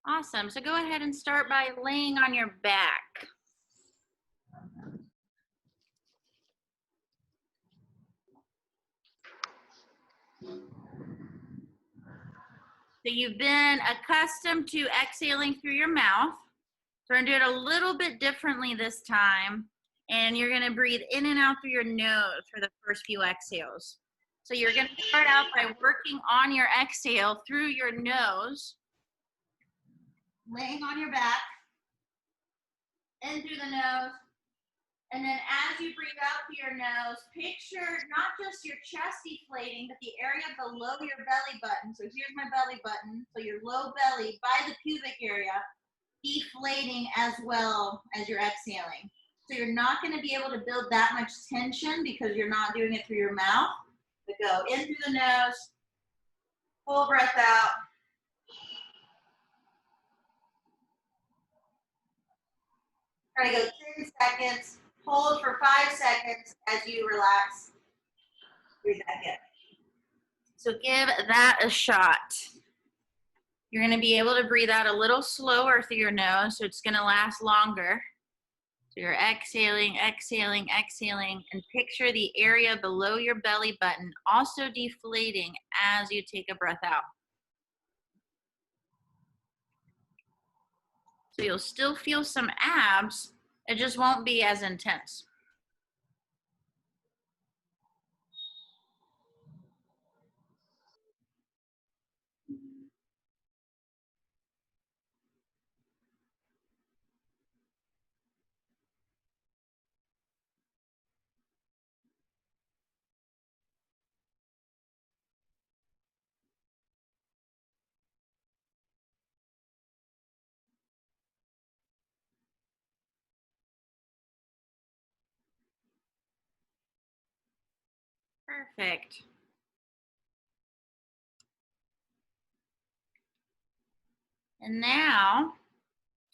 Awesome. So go ahead and start by laying on your back. So you've been accustomed to exhaling through your mouth. So we're gonna do it a little bit differently this time. And you're gonna breathe in and out through your nose for the first few exhales. So you're gonna start out by working on your exhale through your nose, laying on your back, in through the nose. And then as you breathe out through your nose, picture not just your chest deflating, but the area below your belly button. So here's my belly button. So your low belly by the pubic area deflating as well as you're exhaling. So you're not going to be able to build that much tension because you're not doing it through your mouth. But go in through the nose, full breath out. Try to go 10 seconds. Hold for 5 seconds as you relax. Breathe back in. So give that a shot. You're going to be able to breathe out a little slower through your nose, so it's going to last longer. So you're exhaling, exhaling, exhaling, and picture the area below your belly button also deflating as you take a breath out. So you'll still feel some abs, it just won't be as intense. Perfect. And now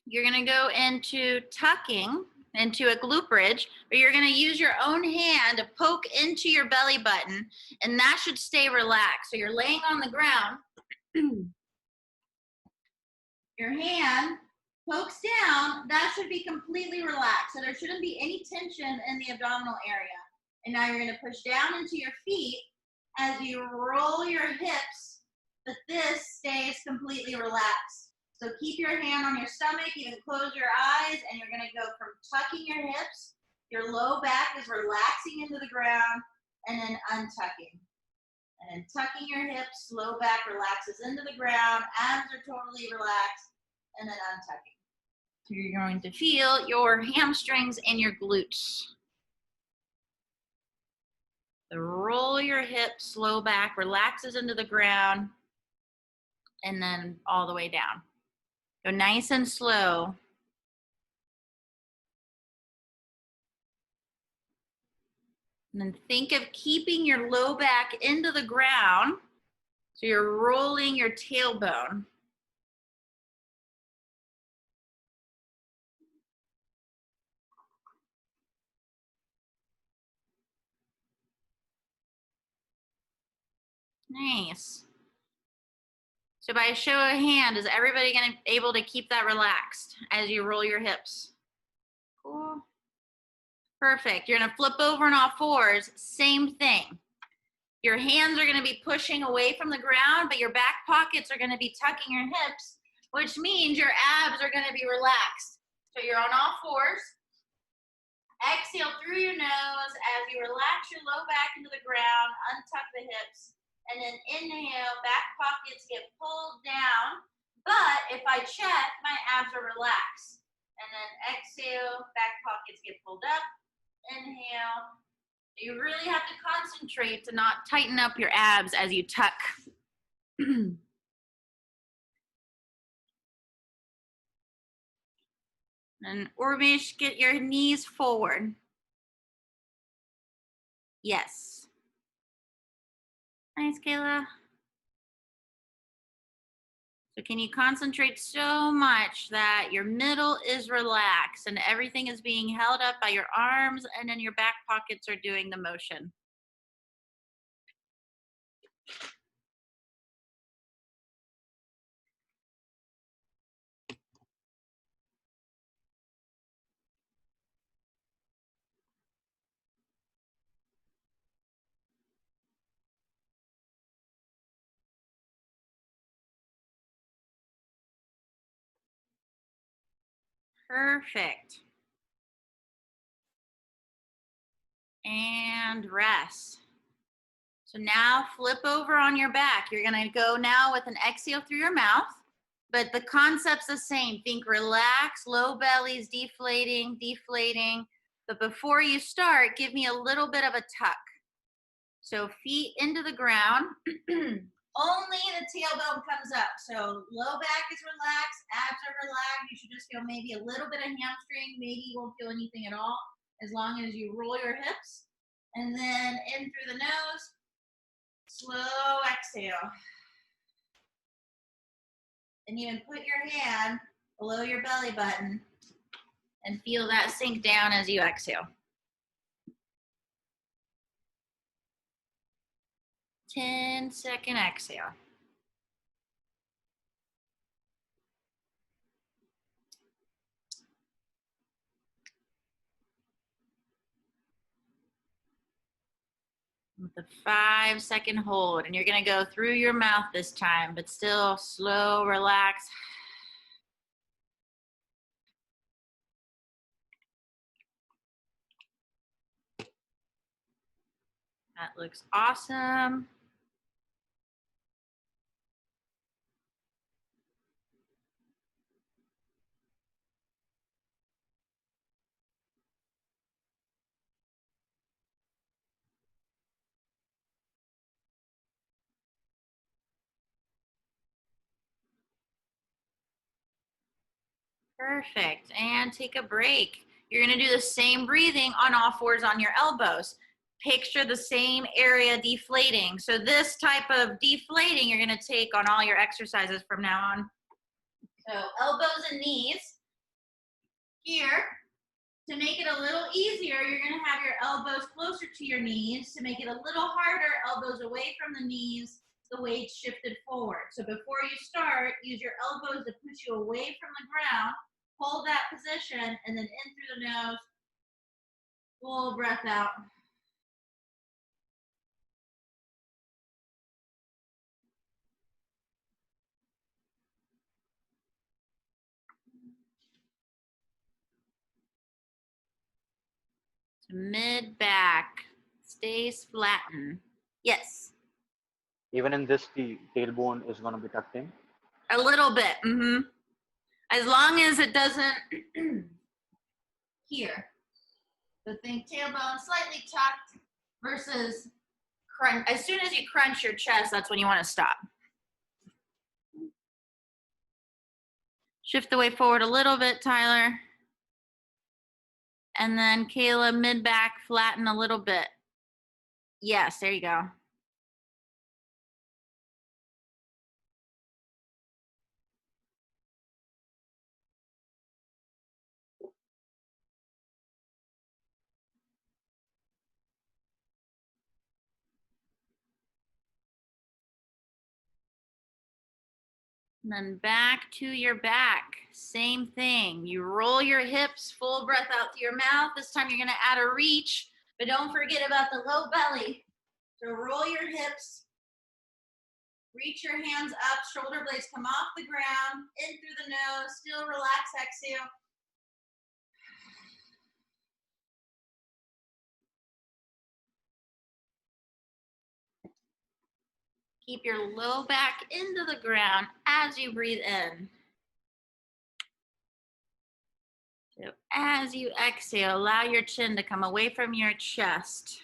you're going to go into tucking into a glute bridge, but you're going to use your own hand to poke into your belly button, and that should stay relaxed. So you're laying on the ground. Your hand pokes down, that should be completely relaxed. So there shouldn't be any tension in the abdominal area. And now you're going to push down into your feet as you roll your hips, but this stays completely relaxed. So keep your hand on your stomach, you can close your eyes, and you're going to go from tucking your hips, your low back is relaxing into the ground, and then untucking. And then tucking your hips, low back relaxes into the ground, abs are totally relaxed, and then untucking. So you're going to feel your hamstrings and your glutes. So roll your hips, low back relaxes into the ground, and then all the way down. Go nice and slow. And then think of keeping your low back into the ground. So you're rolling your tailbone. Nice. So by a show of hand, is everybody gonna be able to keep that relaxed as you roll your hips? Cool. Perfect. You're gonna flip over on all fours, same thing. Your hands are gonna be pushing away from the ground, but your back pockets are gonna be tucking your hips, which means your abs are gonna be relaxed. So you're on all fours. Exhale through your nose as you relax your low back into the ground, untuck the hips, and then inhale, back pockets get pulled down, but if I check, my abs are relaxed. And then exhale, back pockets get pulled up, inhale. You really have to concentrate to not tighten up your abs as you tuck. And Urmish, get your knees forward. Yes. Nice, Kayla. So can you concentrate so much that your middle is relaxed and everything is being held up by your arms, and then your back pockets are doing the motion. Perfect. And rest. So now flip over on your back. You're gonna go now with an exhale through your mouth, but the concept's the same. Think relax, low bellies, deflating, deflating. But before you start, give me a little bit of a tuck. So feet into the ground. Only the tailbone comes up. So low back is relaxed, abs are relaxed. You should just feel maybe a little bit of hamstring. Maybe you won't feel anything at all as long as you roll your hips. And then in through the nose, slow exhale. And even put your hand below your belly button and feel that sink down as you exhale. 10-second exhale. With a 5-second hold, and you're gonna go through your mouth this time, but still slow, relax. That looks awesome. Perfect, and take a break. You're gonna do the same breathing on all fours on your elbows. Picture the same area deflating. So this type of deflating you're gonna take on all your exercises from now on. So elbows and knees. Here, to make it a little easier, you're gonna have your elbows closer to your knees. To make it a little harder, elbows away from the knees, the weight shifted forward. So before you start, use your elbows to push you away from the ground. Hold that position, and then in through the nose. Full breath out. So mid back stays flattened. Yes. Even in this, the tailbone is going to be tucked in. A little bit. As long as it doesn't here. So think tailbone slightly tucked versus crunch. As soon as you crunch your chest, that's when you want to stop. Shift the weight forward a little bit, Tyler. And then Kayla, mid back, flatten a little bit. Yes, there you go. And then back to your back. Same thing. You roll your hips, full breath out through your mouth. This time you're going to add a reach, but don't forget about the low belly. So roll your hips, reach your hands up, shoulder blades come off the ground, in through the nose, still relax, exhale. Keep your low back into the ground as you breathe in. So as you exhale, allow your chin to come away from your chest.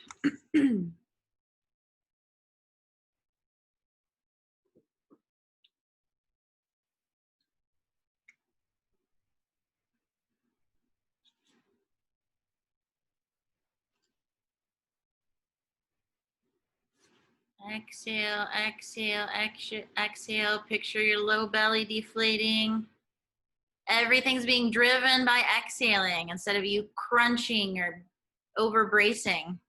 Exhale, exhale, exhale, exhale. Picture your low belly deflating. Everything's being driven by exhaling instead of you crunching or over bracing.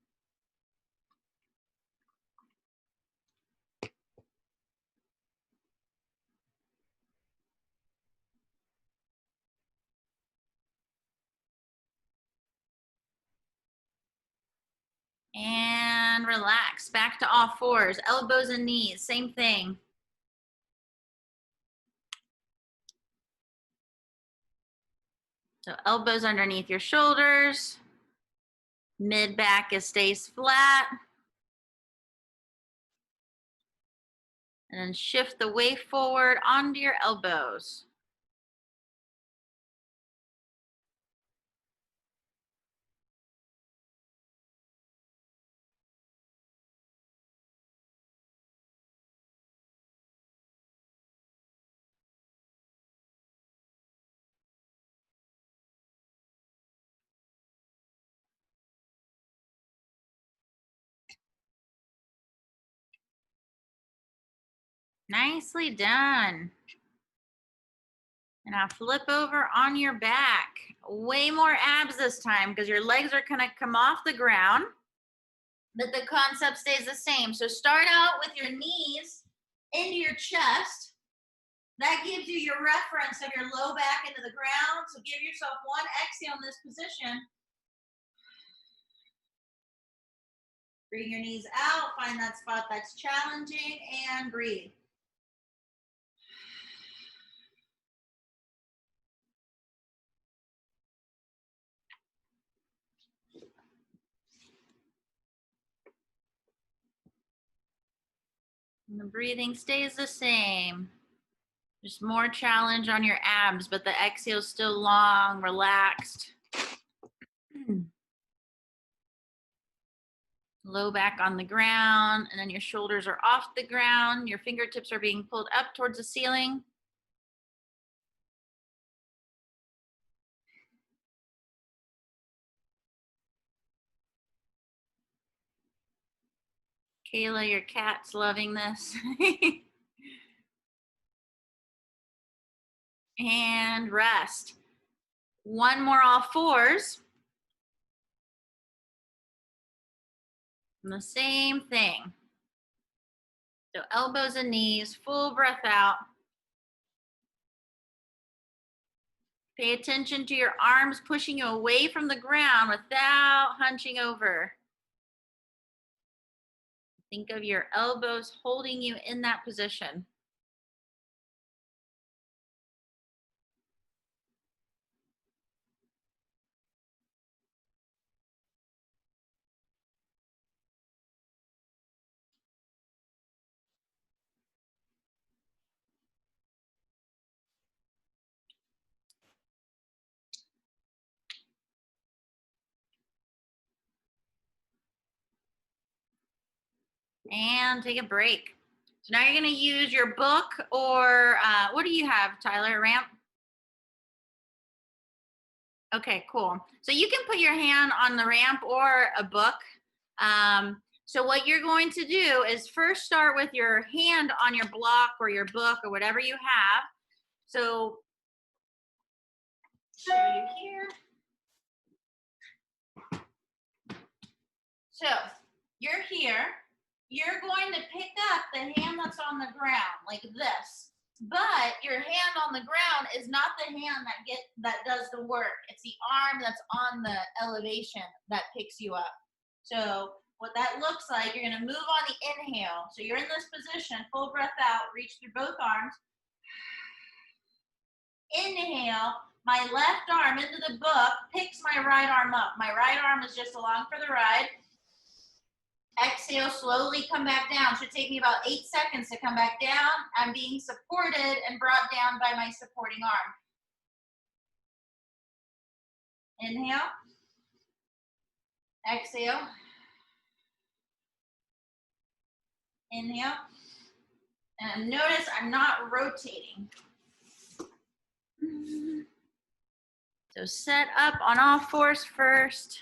And relax, back to all fours, elbows and knees, same thing. So elbows underneath your shoulders. Mid back stays flat. And then shift the weight forward onto your elbows. Nicely done. And now flip over on your back. Way more abs this time because your legs are gonna come off the ground, but the concept stays the same. So start out with your knees into your chest. That gives you your reference of your low back into the ground. So give yourself one exhale in this position. Bring your knees out, find that spot that's challenging, and breathe. And the breathing stays the same. Just more challenge on your abs, but the exhale is still long, relaxed. Low back on the ground, and then your shoulders are off the ground. Your fingertips are being pulled up towards the ceiling. Kayla, your cat's loving this. And rest. One more all fours. And the same thing. So elbows and knees, full breath out. Pay attention to your arms pushing you away from the ground without hunching over. Think of your elbows holding you in that position. And take a break. So now you're going to use your book or what do you have, Tyler? A ramp? Okay, cool. So you can put your hand on the ramp or a book. So what you're going to do is first start with your hand on your block or your book or whatever you have. So show you here. So you're here. You're going to pick up the hand that's on the ground like this. But your hand on the ground is not the hand that does the work. It's the arm that's on the elevation that picks you up. So what that looks like, you're going to move on the inhale. So you're in this position, full breath out, reach through both arms. Inhale, my left arm into the book picks my right arm up. My right arm is just along for the ride. Exhale, slowly come back down. Should take me about 8 seconds to come back down. I'm being supported and brought down by my supporting arm. Inhale. Exhale. Inhale. And notice I'm not rotating. So set up on all fours first.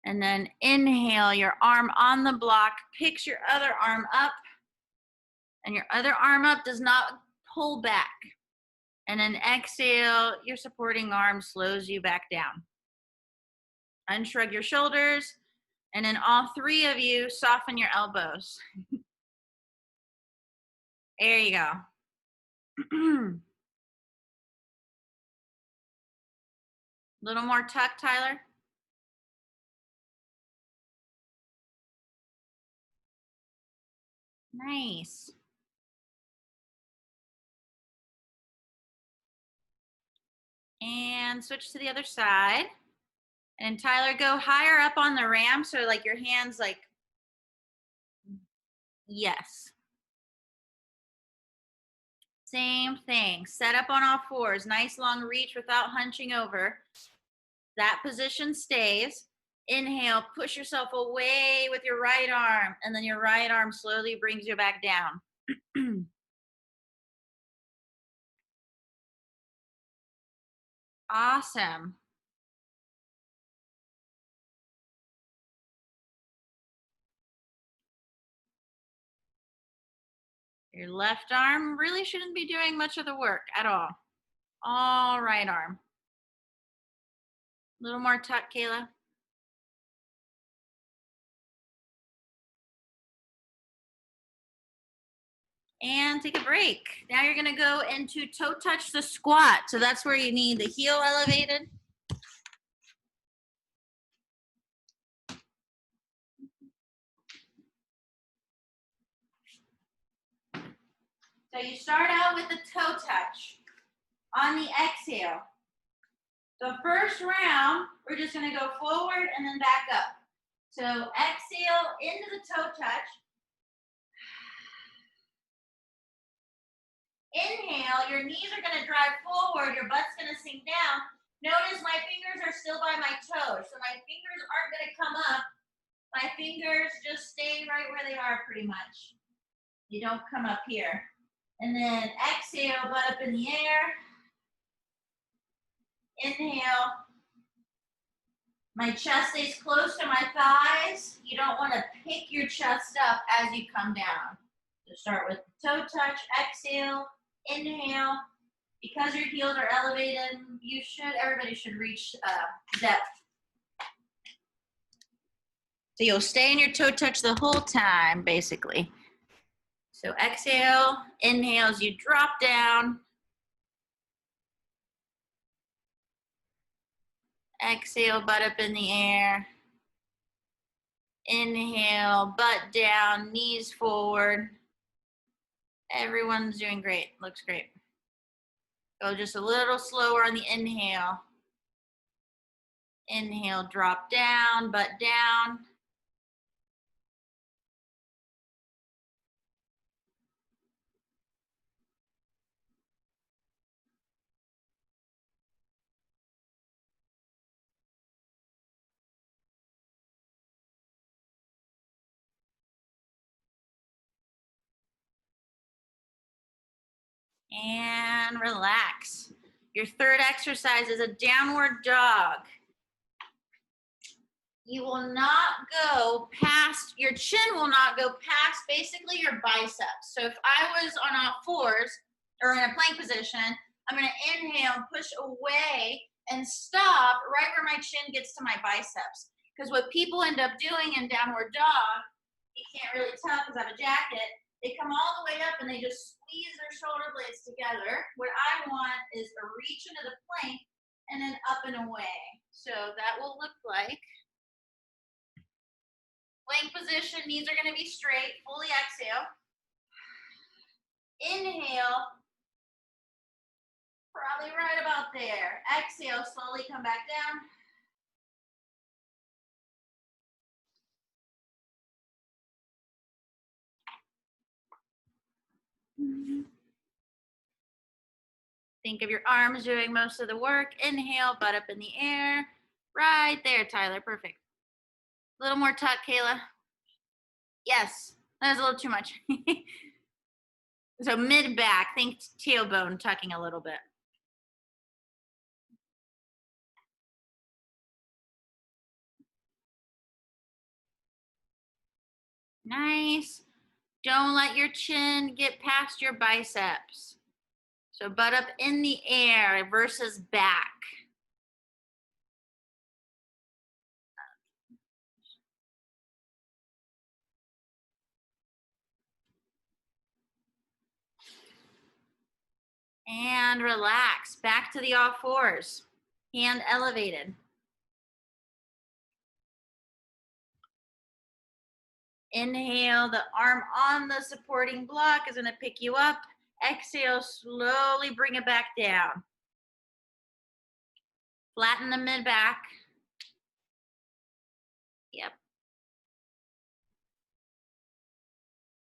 And then inhale, your arm on the block, picks your other arm up. And your other arm up does not pull back. And then exhale, your supporting arm slows you back down. Unshrug your shoulders. And then all three of you soften your elbows. There you go. Little more tuck, Tyler. Nice. And switch to the other side. And Tyler, go higher up on the ram. So like your hands like, yes. Same thing. Set up on all fours. Nice long reach without hunching over. That position stays. Inhale, push yourself away with your right arm, and then your right arm slowly brings you back down. Awesome. Your left arm really shouldn't be doing much of the work at all. All right arm. A little more tuck, Kayla. And take a break. Now you're gonna go into toe touch the squat. So that's where you need the heel elevated. So you start out with the toe touch on the exhale. The first round, we're just gonna go forward and then back up. So exhale into the toe touch. Inhale, your knees are gonna drive forward, your butt's gonna sink down. Notice my fingers are still by my toes, so my fingers aren't gonna come up. My fingers just stay right where they are pretty much. You don't come up here. And then exhale, butt up in the air. Inhale. My chest stays close to my thighs. You don't want to pick your chest up as you come down. So start with the toe touch, exhale, inhale. Because your heels are elevated, everybody should reach depth. So you'll stay in your toe touch the whole time, basically. So exhale, inhale as you drop down. Exhale, butt up in the air. Inhale, butt down, knees forward. Everyone's doing great. Looks great. Go just a little slower on the inhale. Inhale, drop down, butt down. And relax. Your third exercise is a downward dog. You will not go past, your chin will not go past basically your biceps. So if I was on all fours or in a plank position, I'm gonna inhale, push away and stop right where my chin gets to my biceps. Because what people end up doing in downward dog, you can't really tell because I have a jacket, they come all the way up and they just squeeze their shoulder blades together. What I want is a reach into the plank and then up and away. So that will look like plank position, knees are gonna be straight, fully exhale. Inhale, probably right about there. Exhale, slowly come back down. Think of your arms doing most of the work. Inhale, butt up in the air. Right there, Tyler, perfect. A little more tuck, Kayla. Yes, that was a little too much. So mid-back, think tailbone tucking a little bit. Nice. Don't let your chin get past your biceps. So butt up in the air versus back. And relax. Back to the all fours. Hand elevated. Inhale, the arm on the supporting block is going to pick you up. Exhale, slowly bring it back down. Flatten the mid-back. Yep.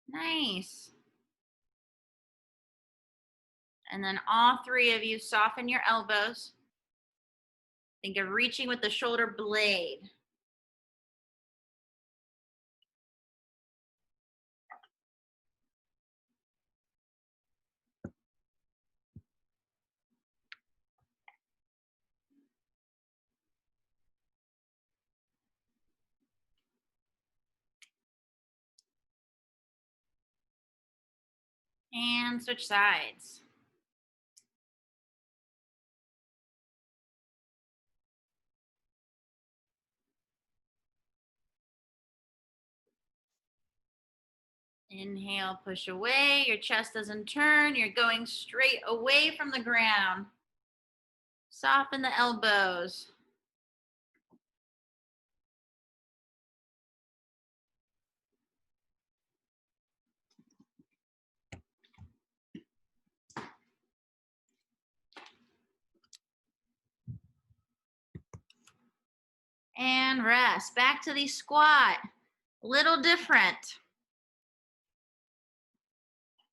Nice. And then all three of you soften your elbows. Think of reaching with the shoulder blade. And switch sides. Inhale, push away. Your chest doesn't turn. You're going straight away from the ground. Soften the elbows. And rest. Back to the squat. Little different.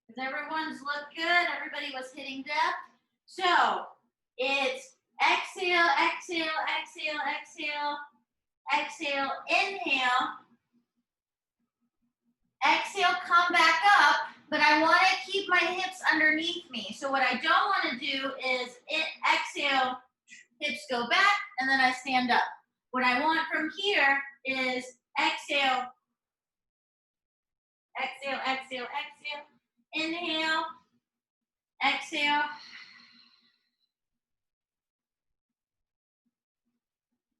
Does everyone's look good? Everybody was hitting depth. So it's exhale, exhale, exhale, exhale, exhale, inhale. Exhale, come back up, but I want to keep my hips underneath me. So what I don't want to do is exhale, hips go back, and then I stand up. What I want from here is exhale, exhale, exhale, exhale, inhale, exhale,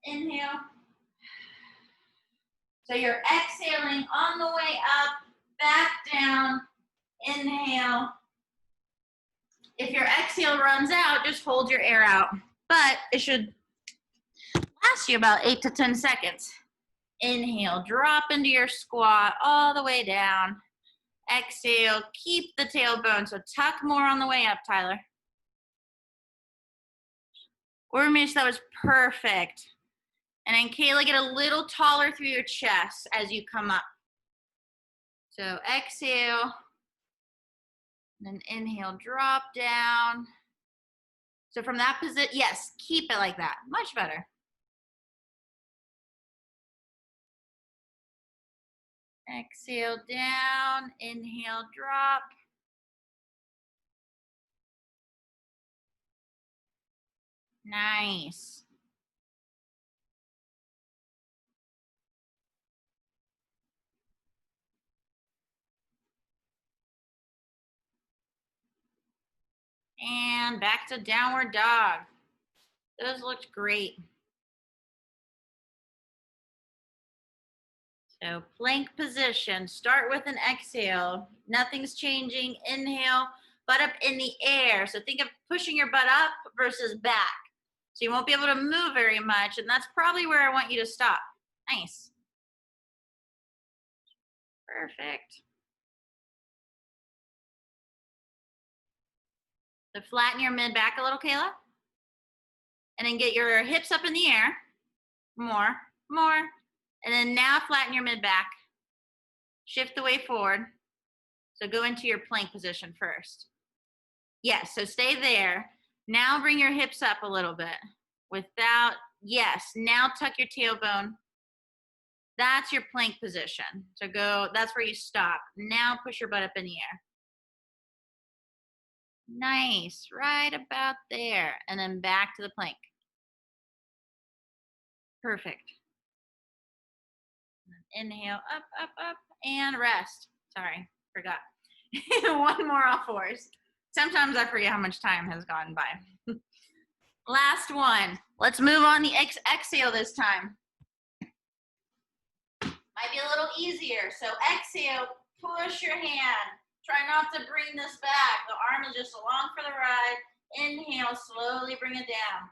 inhale. So you're exhaling on the way up, back down, inhale. If your exhale runs out, just hold your air out. But it should last you about 8 to 10 seconds. Inhale, drop into your squat all the way down. Exhale, keep the tailbone, so tuck more on the way up, Tyler. Urmish, that was perfect. And then Kayla, get a little taller through your chest as you come up. So exhale, and then inhale, drop down. So from that position, yes, keep it like that. Much better. Exhale down, inhale, drop. Nice. And back to downward dog. Those looked great. So plank position, start with an exhale. Nothing's changing. Inhale, butt up in the air. So think of pushing your butt up versus back. So you won't be able to move very much, and that's probably where I want you to stop. Nice. Perfect. So flatten your mid back a little, Kayla. And then get your hips up in the air. More, more. And then now flatten your mid back. Shift the weight forward. So go into your plank position first. Yes, so stay there. Now bring your hips up a little bit. Without, yes, now tuck your tailbone. That's your plank position. So go, that's where you stop. Now push your butt up in the air. Nice, right about there. And then back to the plank. Perfect. Inhale, up, up, up, and rest. Sorry, forgot. One more all fours. Sometimes I forget how much time has gone by. Last one. Let's move on the exhale this time. Might be a little easier. So exhale, push your hand. Try not to bring this back. The arm is just along for the ride. Inhale, slowly bring it down.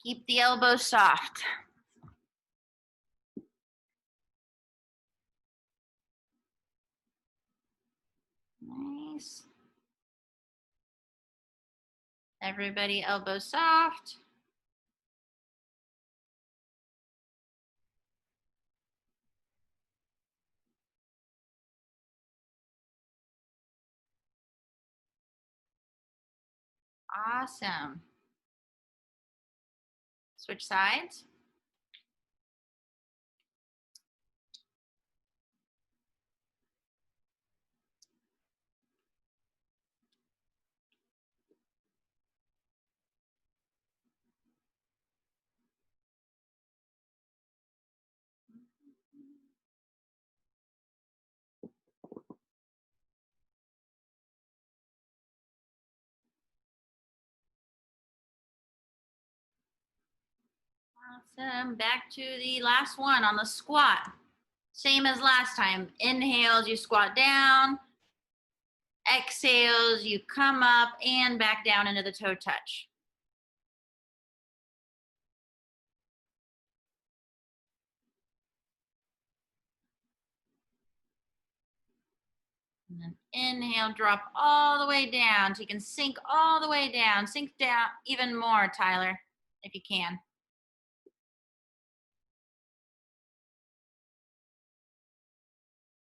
Keep the elbows soft. Nice. Everybody elbow soft. Awesome. Switch sides. Awesome. Back to the last one on the squat. Same as last time. Inhales, you squat down. Exhales, you come up and back down into the toe touch. And then inhale, drop all the way down so you can sink all the way down. Sink down even more, Tyler, if you can.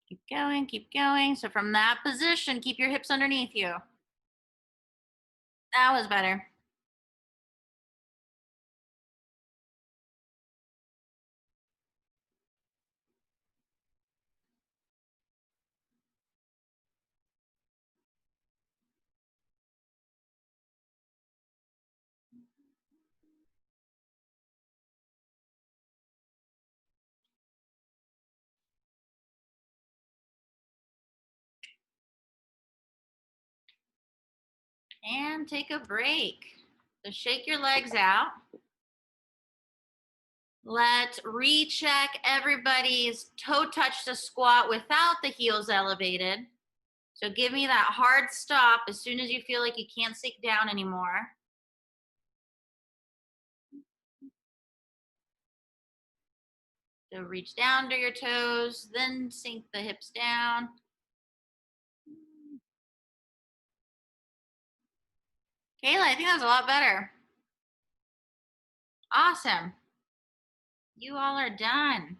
Keep going, keep going. So from that position, keep your hips underneath you. That was better. And take a break. So shake your legs out. Let's recheck everybody's toe touch to squat without the heels elevated. So give me that hard stop as soon as you feel like you can't sink down anymore. So reach down to your toes, then sink the hips down. Kayla, I think that was a lot better. Awesome. You all are done.